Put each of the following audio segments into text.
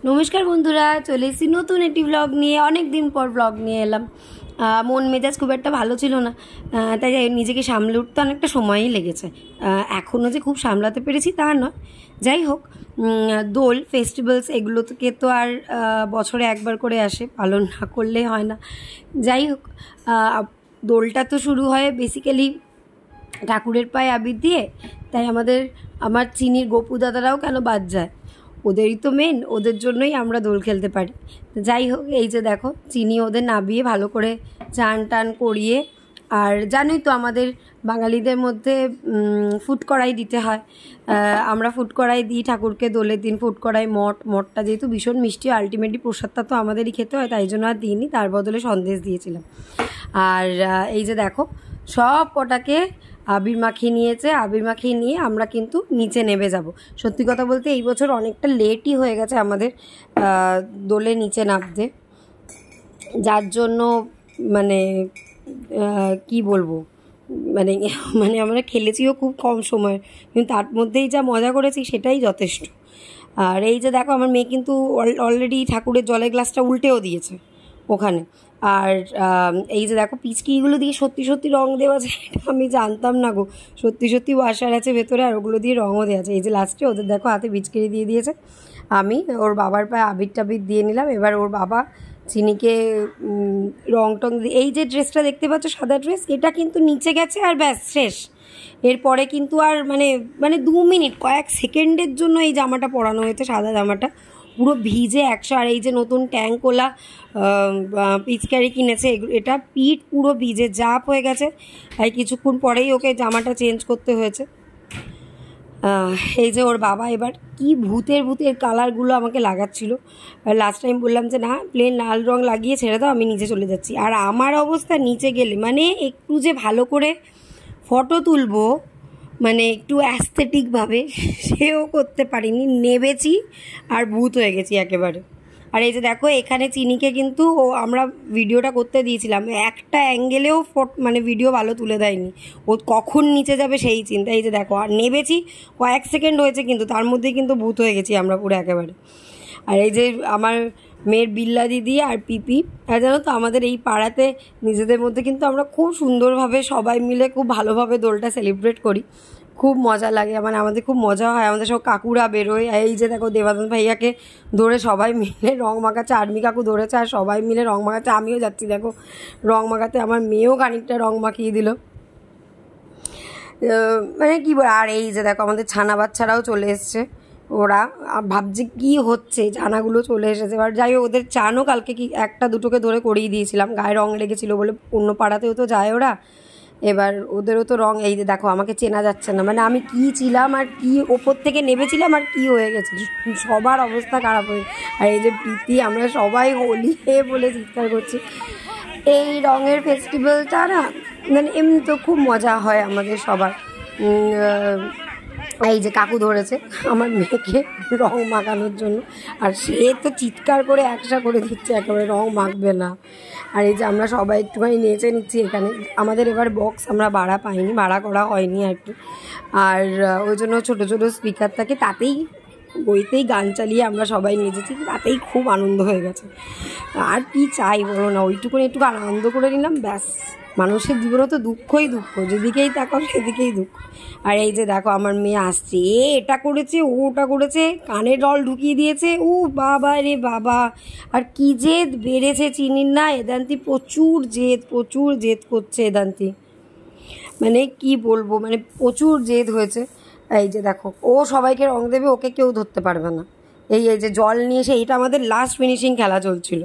নমস্কার বন্ধুরা, চলে এসেছি নতুন একটি ব্লগ নিয়ে। অনেক দিন পর ব্লগ নিয়ে এলাম। মন মেজাজ খুব একটা ভালো ছিল না, তাই নিজেকে সামলে উঠতে অনেকটা সময়ই লেগেছে। এখনও যে খুব সামলাতে পেরেছি তা নয়, যাই হোক। দোল ফেস্টিভ্যালস এগুলো থেকে তো আর বছরে একবার করে আসে, পালন না করলে হয় না। যাই হোক, দোলটা তো শুরু হয় বেসিক্যালি ঠাকুরের পায়ে আবির দিয়ে, তাই আমার চিনির গপু দাদারাও কেন বাদ যায়, ওদেরই তো মেন, ওদের জন্যই আমরা দোল খেলতে পারি। যাই হোক, এই যে দেখো চিনি ওদের নাবিয়ে ভালো করে চান টান করিয়ে, আর জানোই তো আমাদের বাঙালিদের মধ্যে ফুট কড়াই দিতে হয়। আমরা ফুট কড়াই দিই ঠাকুরকে দোলের দিন। ফুট কড়াই মঠটা যেহেতু ভীষণ মিষ্টি, আলটিমেটলি প্রসাদটা তো আমাদেরই খেতে হয়, তাই জন্য আর দিইনি, তার বদলে সন্দেশ দিয়েছিলাম। আর এই যে দেখো সব কটাকে আবির মাখিয়ে নিয়েছে। আবির মাখিয়ে নিয়ে আমরা কিন্তু নিচে নেমে যাব। সত্যি কথা বলতে এই বছর অনেকটা লেটই হয়ে গেছে আমাদের দোলে নিচে নামতে, যার জন্য মানে কি বলবো, মানে মানে আমরা খেলেছিও খুব কম সময়, কিন্তু তার মধ্যেই যা মজা করেছি সেটাই যথেষ্ট। আর এই যে দেখো আমার মেয়ে কিন্তু অলরেডি ঠাকুরের জলের গ্লাসটা উল্টেও দিয়েছে ওখানে। আর এই যে দেখো পিচকিগুলো দিয়ে সত্যি সত্যি রং দেওয়া যায়, এটা আমি জানতাম না গো। সত্যি সত্যি ওয়াশার আছে ভেতরে, আর ওগুলো দিয়ে রঙও দেওয়া আছে। এই যে লাস্টে ওদের দেখো হাতে পিচকিরি দিয়ে দিয়েছে। আমি ওর বাবার পায়ে আবির টাবির দিয়ে নিলাম। এবার ওর বাবা চিনিকে রং টং দিয়ে, এই যে ড্রেসটা দেখতে পাচ্ছ সাদা ড্রেস, এটা কিন্তু নিচে গেছে আর ব্যাস শেষ। এরপরে কিন্তু আর মানে 2 মিনিট কয়েক সেকেন্ডের জন্য এই জামাটা পরানো হয়েছে, সাদা জামাটা পুরো ভিজে 100। আর এই যে নতুন ট্যাঙ্কওয়ালা পিচকারি কিনেছে, এটা পিঠ পুরো ভিজে জাপ হয়ে গেছে। তাই কিছুক্ষণ পরেই ওকে জামাটা চেঞ্জ করতে হয়েছে। এই যে ওর বাবা এবার কি ভূতের কালারগুলো আমাকে লাগাচ্ছিল। লাস্ট টাইম বললাম যে না, প্লেন লাল রং লাগিয়ে ছেড়ে দাও, আমি নিচে চলে যাচ্ছি। আর আমার অবস্থা নিচে গেলে মানে একটু যে ভালো করে ফটো তুলবো, মানে একটু অ্যাস্থেটিকভাবে, সেও করতে পারিনি। নেবেছি আর ভূত হয়ে গেছি একেবারে। আর এই যে দেখো এখানে চিনিকে কিন্তু আমরা ভিডিওটা করতে দিয়েছিলাম, একটা অ্যাঙ্গেলেও মানে ভিডিও ভালো তুলে দেয়নি। ও কখন নিচে যাবে সেই চিন্তা। এই যে দেখো আর নেবেছি কয়েক সেকেন্ড হয়েছে, কিন্তু তার মধ্যেই কিন্তু ভূত হয়ে গেছি আমরা পুরো একেবারে। আর এই যে আমার মেয়ের বিল্লা দিদি আর পিপি, আর জানো তো আমাদের এই পাড়াতে নিজেদের মধ্যে কিন্তু আমরা খুব সুন্দরভাবে সবাই মিলে খুব ভালোভাবে দোলটা সেলিব্রেট করি। খুব মজা লাগে, মানে আমাদের খুব মজা হয়। আমাদের সব কাকুরা বেরোয়। এই যে দেখো দেবানন্দ ভাইয়াকে ধরে সবাই মিলে রং মাখাচ্ছে, আর্মি কাকু ধরেছে, আর সবাই মিলে রং মাখাচ্ছে। আমিও যাচ্ছি দেখো রং মাখাতে, আমার মেয়েও খানিকটা রং মাখিয়ে দিল। মানে কী বল। আর এই যে দেখো আমাদের ছানা বাচ্চারাও চলে এসছে। ওরা ভাবছে কি হচ্ছে, ছানাগুলো চলে এসেছে। এবার যাই হোক, ওদের চানও কালকে কি একটা দুটোকে ধরে করিয়ে দিয়েছিলাম, গায়ে রং লেগেছিলো বলে। অন্য পাড়াতেও তো যায় ওরা, এবার ওদেরও তো রং। এই যে দেখো আমাকে চেনা যাচ্ছে না, মানে আমি কি ছিলাম আর কি ওপর থেকে নেমেছিলাম আর কি হয়ে গেছে, সবার অবস্থা খারাপ হয়ে। আর এই যে প্রীতি, আমরা সবাই হোলি বলে চিৎকার করছি। এই রঙের ফেস্টিভ্যালটা না, মানে এমনি তো খুব মজা হয় আমাদের সবার। এই যে কাকু ধরেছে আমার মেয়েকে রং মাখানোর জন্য, আর সে তো চিৎকার করে একসা করে দিচ্ছে একেবারে রং মাখবে না। আর এই যে আমরা সবাই একটুখানি নেচে নিচ্ছি এখানে। আমাদের এবার বক্স আমরা ভাড়া পাইনি, ভাড়া করা হয়নি আর কি। আর ওই জন্য ছোটো ছোটো স্পিকার থাকে, তাতেই বইতেই গান চালিয়ে আমরা সবাই নেচেছি, তাতেই খুব আনন্দ হয়ে গেছে। আর কি চাই বলো না, ওইটুকুনি একটু আনন্দ করে নিলাম ব্যাস। মানুষের জীবনে তো দুঃখই দুঃখ, যেদিকেই তাকাও সেদিকেই দুঃখ। আর এই যে দেখো আমার মেয়ে আসছে, এটা করেছে ওটা করেছে, কানে ডল ঢুকিয়ে দিয়েছে, ও বাবা রে বাবা। আর কি জেদ বেড়েছে চিনির না, এদান্তি প্রচুর জেদ করছে এদান্তি, মানে কি বলবো, মানে প্রচুর জেদ হয়েছে। এই যে দেখো ও সবাইকে রং দেবে, ওকে কেউ ধরতে পারবে না। এই যে জল নিয়ে এসে, এইটা আমাদের লাস্ট ফিনিশিং খেলা চলছিল।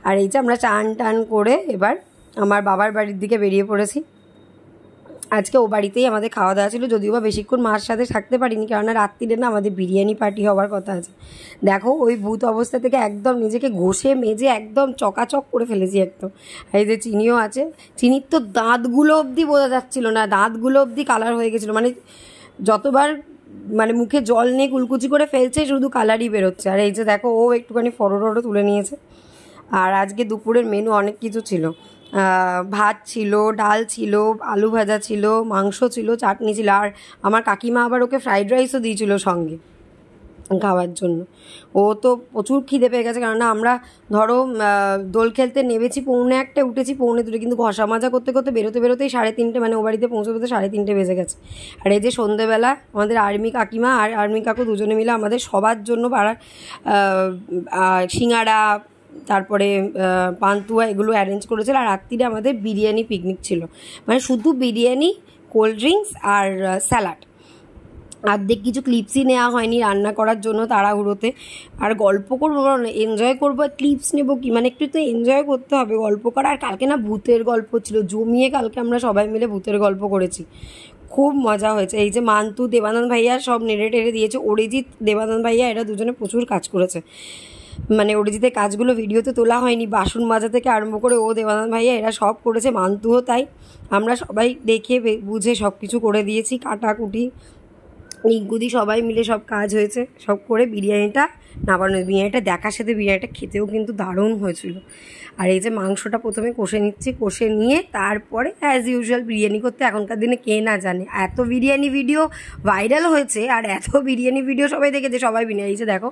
আর এই যে আমরা চান টান করে এবার আমার বাবার বাড়ির দিকে বেরিয়ে পড়েছি। আজকে ও বাড়িতেই আমাদের খাওয়া দাওয়া ছিল, যদিও বা বেশিক্ষণ মার সাথে থাকতে পারিনি, কেননা রাত্রিরে না আমাদের বিরিয়ানি পার্টি হওয়ার কথা আছে। দেখো ওই ভূত অবস্থা থেকে একদম নিজেকে ঘষে মেজে একদম চকাচক করে ফেলেছি একদম। এই যে চিনিও আছে, চিনির তো দাঁতগুলো অবধি বোঝা যাচ্ছিল না, দাঁতগুলো অবধি কালার হয়ে গেছিলো, মানে যতবার মানে মুখে জল নিয়ে কুলকুচি করে ফেলছে শুধু কালারই বেরোচ্ছে। আর এই যে দেখো ও একটুখানি ফটো তুলে নিয়েছে। আর আজকে দুপুরের মেনু অনেক কিছু ছিল, ভাত ছিল, ডাল ছিল, আলু ভাজা ছিল, মাংস ছিল, চাটনি ছিল, আর আমার কাকিমা আবার ওকে ফ্রাইড রাইসও দিয়েছিল সঙ্গে। খাওয়ার জন্য। ও তো প্রচুর খিদে পেয়ে গেছে, কেননা আমরা ধরো দোল খেলতে নেমেছি 1:45, উঠেছি 2:45, কিন্তু ঘষা মাজা করতে করতে বেরোতেই 3:30, মানে ও বাড়িতে পৌঁছতে 3:30 বেজে গেছে। আর এই যে সন্ধেবেলা আমাদের আর্মি কাকিমা আর আর্মি কাকু দুজনে মিলে আমাদের সবার জন্য পাড়ার সিঙ্গাড়া, তারপরে পান্তুয়া এগুলো অ্যারেঞ্জ করেছিল। আর রাত্রিরে আমাদের বিরিয়ানি পিকনিক ছিল, মানে শুধু বিরিয়ানি, কোল্ড ড্রিঙ্কস আর স্যালাড। অর্ধেক কিছু ক্লিপসই নেওয়া হয়নি রান্না করার জন্য তাড়াহুড়োতে। আর গল্প করবো না, এনজয় করবো, ক্লিপস নেবো কি, মানে একটু তো এনজয় করতে হবে, গল্প করা। আর কালকে না ভূতের গল্প ছিল, জমিয়ে কালকে আমরা সবাই মিলে ভূতের গল্প করেছি, খুব মজা হয়েছে। এই যে মান্তু, দেবানন্দ ভাইয়া সব নেড়ে টেড়ে দিয়েছে, অরিজিৎ, দেবানন্দ ভাইয়া এরা দুজনে প্রচুর কাজ করেছে। মানে অরিজিতের কাজগুলো ভিডিওতে তোলা হয়নি, বাসন মাজা থেকে আরম্ভ করে ও, দেবানন্দ ভাইয়া এরা সব করেছে, মান্তুও তাই। আমরা সবাই দেখে বুঝে সব কিছু করে দিয়েছি, কাটাকুটি নিগুদি সবাই মিলে সব কাজ হয়েছে, সব করে বিরিয়ানিটা নামানো। বিরিয়ানিটা দেখার সাথে বিরিয়ানিটা খেতেও কিন্তু দারুণ হয়েছিল। আর এই যে মাংসটা প্রথমে কষে নিচ্ছি, কষে নিয়ে তারপরে অ্যাজ ইউজুয়াল বিরিয়ানি করতে এখনকার দিনে কে না জানে, এত বিরিয়ানি ভিডিও ভাইরাল হয়েছে আর এত বিরিয়ানি ভিডিও সবাই দেখেছে, সবাই বিরিয়ানি। এই যে দেখো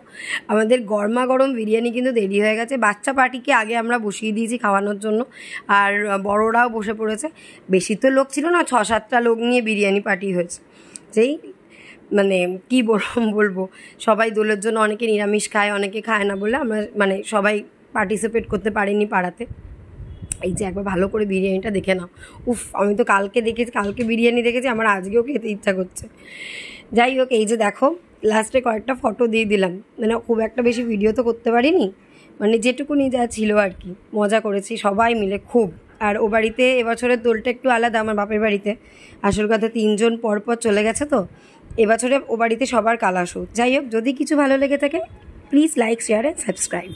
আমাদের গরমা গরম বিরিয়ানি কিন্তু দেরি হয়ে গেছে। বাচ্চা পার্টিকে আগে আমরা বসিয়ে দিয়েছি খাওয়ানোর জন্য, আর বড়রাও বসে পড়েছে। বেশি তো লোক ছিল না, 6-7টা লোক নিয়ে বিরিয়ানি পার্টি হয়েছে। যেই মানে কি বলবো, সবাই দোলের জন্য, অনেকে নিরামিষ খায়, অনেকে খায় না বলে আমরা মানে সবাই পার্টিসিপেট করতে পারিনি পাড়াতে। এই যে একবার ভালো করে বিরিয়ানিটা দেখে নাও। উফ, আমি তো কালকে বিরিয়ানি দেখেছি, আমার আজকেও খেতে ইচ্ছা করছে। যাই হোক, এই যে দেখো লাস্টে কয়েকটা ফটো দিয়ে দিলাম, মানে খুব একটা বেশি ভিডিও তো করতে পারিনি, মানে যেটুকুনি যা ছিল আর কি। মজা করেছি সবাই মিলে খুব। আর ও বাড়িতে এবছরের দোলটা একটু আলাদা, আমার বাপের বাড়িতে আসল কথা 3 জন পর চলে গেছে, তো এবছরে ও বাড়িতে সবার কালাশো। যাই হোক, যদি কিছু ভালো লেগে থাকে please like, share and subscribe.